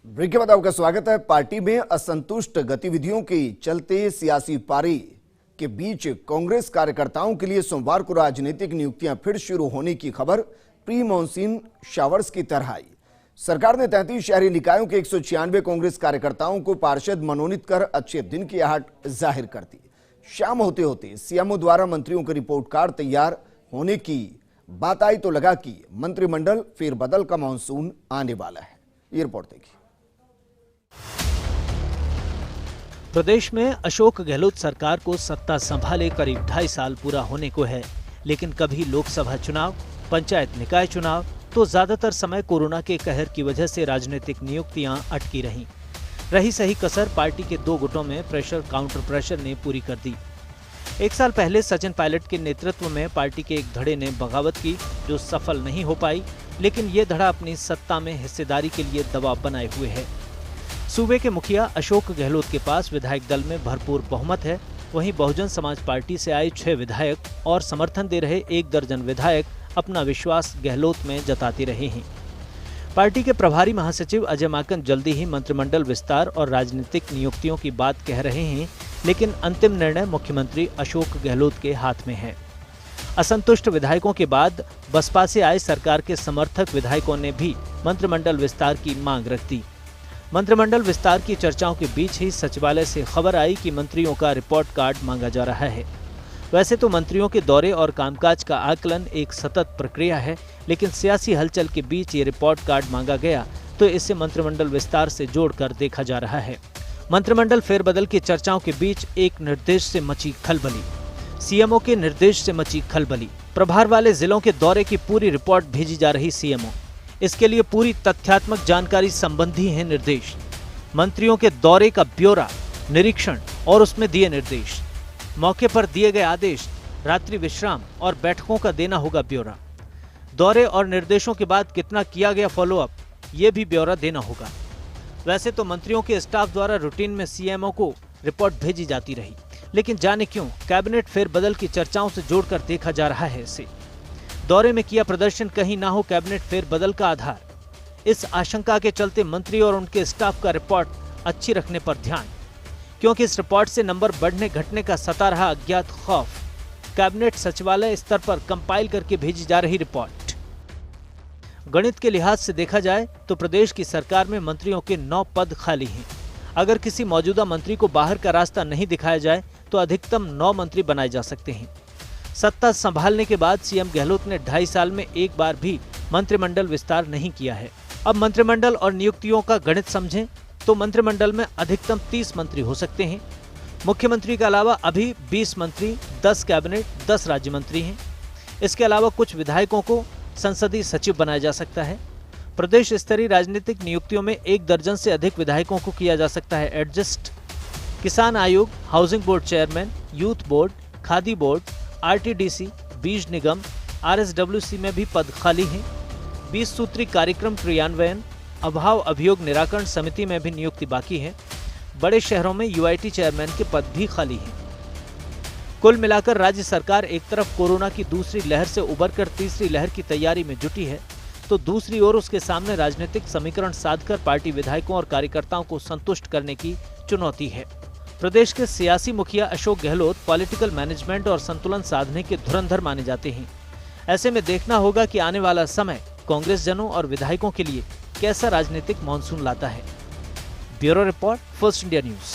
Break के बाद आपका स्वागत है। पार्टी में असंतुष्ट गतिविधियों के चलते सियासी पारी के बीच कांग्रेस कार्यकर्ताओं के लिए सोमवार को राजनीतिक नियुक्तियां फिर शुरू होने की खबर प्री मॉनसून शावर्स की तरह आई। सरकार ने 33 शहरी निकायों के 196 कांग्रेस कार्यकर्ताओं को पार्षद मनोनीत कर अच्छे दिन की आहट जाहिर कर दी। शाम होते होते सीएमओ द्वारा मंत्रियों के रिपोर्ट कार्ड तैयार होने की बात आई तो लगा कि मंत्रिमंडल फेरबदल का मानसून आने वाला है। ये रिपोर्ट देखिए। प्रदेश में अशोक गहलोत सरकार को सत्ता संभाले करीब 2.5 साल पूरा होने को है, लेकिन कभी लोकसभा चुनाव, पंचायत निकाय चुनाव तो ज्यादातर समय कोरोना के कहर की वजह से राजनीतिक नियुक्तियां अटकी रही सही कसर पार्टी के 2 गुटों में प्रेशर काउंटर प्रेशर ने पूरी कर दी। 1 साल पहले सचिन पायलट के नेतृत्व में पार्टी के एक धड़े ने बगावत की, जो सफल नहीं हो पाई, लेकिन ये धड़ा अपनी सत्ता में हिस्सेदारी के लिए दबाव बनाए हुए है। सूबे के मुखिया अशोक गहलोत के पास विधायक दल में भरपूर बहुमत है। वहीं बहुजन समाज पार्टी से आए 6 विधायक और समर्थन दे रहे 1 दर्जन विधायक अपना विश्वास गहलोत में जताते रहे हैं। पार्टी के प्रभारी महासचिव अजय माकन जल्दी ही मंत्रिमंडल विस्तार और राजनीतिक नियुक्तियों की बात कह रहे हैं, लेकिन अंतिम निर्णय मुख्यमंत्री अशोक गहलोत के हाथ में है। असंतुष्ट विधायकों के बाद बसपा से आए सरकार के समर्थक विधायकों ने भी मंत्रिमंडल विस्तार की मांग रख दी। मंत्रिमंडल विस्तार की चर्चाओं के बीच ही सचिवालय से खबर आई कि मंत्रियों का रिपोर्ट कार्ड मांगा जा रहा है। वैसे तो मंत्रियों के दौरे और कामकाज का आकलन एक सतत प्रक्रिया है, लेकिन सियासी हलचल के बीच ये रिपोर्ट कार्ड मांगा गया तो इसे मंत्रिमंडल विस्तार से जोड़कर देखा जा रहा है। मंत्रिमंडल फेरबदल की चर्चाओं के बीच एक निर्देश से मची खलबली। सीएमओ के निर्देश से मची खलबली। प्रभार वाले जिलों के दौरे की पूरी रिपोर्ट भेजी जा रही सीएमओ। इसके लिए पूरी तथ्यात्मक जानकारी संबंधी है निर्देश। मंत्रियों के दौरे का ब्यौरा, निरीक्षण और उसमें दिए निर्देश। मौके पर दिए गए आदेश, रात्रि विश्राम और बैठकों का देना होगा ब्यौरा। दौरे और निर्देशों के बाद कितना किया गया फॉलोअप, ये भी ब्यौरा देना होगा। वैसे तो मंत्रियों के स्टाफ द्वारा रूटीन में सीएमओ को रिपोर्ट भेजी जाती रही, लेकिन जाने क्यों कैबिनेट फेरबदल की चर्चाओं से जोड़कर देखा जा रहा है इसे। दौरे में किया प्रदर्शन कहीं ना हो कैबिनेट फेरबदल का आधार। इस आशंका के चलते मंत्री और उनके स्टाफ का रिपोर्ट अच्छी रखने पर ध्यान, क्योंकि इस रिपोर्ट से नंबर बढ़ने घटने का सता रहा अज्ञात खौफ। कैबिनेट सचिवालय स्तर पर कंपाइल करके भेजी जा रही रिपोर्ट। गणित के लिहाज से देखा जाए तो प्रदेश की सरकार में मंत्रियों के 9 पद खाली हैं। अगर किसी मौजूदा मंत्री को बाहर का रास्ता नहीं दिखाया जाए तो अधिकतम 9 मंत्री बनाए जा सकते हैं। सत्ता संभालने के बाद सीएम गहलोत ने 2.5 साल में एक बार भी मंत्रिमंडल विस्तार नहीं किया है। अब मंत्रिमंडल और नियुक्तियों का गणित समझें तो मंत्रिमंडल में अधिकतम 30 मंत्री हो सकते हैं। मुख्यमंत्री के अलावा अभी 20 मंत्री, 10 कैबिनेट, 10 राज्य मंत्री हैं। इसके अलावा कुछ विधायकों को संसदीय सचिव बनाया जा सकता है। प्रदेश स्तरीय राजनीतिक नियुक्तियों में 1 दर्जन से अधिक विधायकों को किया जा सकता है एडजस्ट। किसान आयोग, housing board chairman, youth board, khadi board, RTDC, बीज निगम, आरएसडब्ल्यूसी में भी पद खाली हैं। 20 सूत्री कार्यक्रम क्रियान्वयन, अभाव अभियोग निराकरण समिति में भी नियुक्ति बाकी है। बड़े शहरों में यूआईटी चेयरमैन के पद भी खाली हैं। कुल मिलाकर राज्य सरकार एक तरफ कोरोना की दूसरी लहर से उबरकर तीसरी लहर की तैयारी में जुटी है, तो दूसरी ओर उसके सामने राजनीतिक समीकरण साधकर पार्टी विधायकों और कार्यकर्ताओं को संतुष्ट करने की चुनौती है। प्रदेश के सियासी मुखिया अशोक गहलोत पॉलिटिकल मैनेजमेंट और संतुलन साधने के धुरंधर माने जाते हैं। ऐसे में देखना होगा कि आने वाला समय कांग्रेस जनों और विधायकों के लिए कैसा राजनीतिक मानसून लाता है। Bureau report, first India news.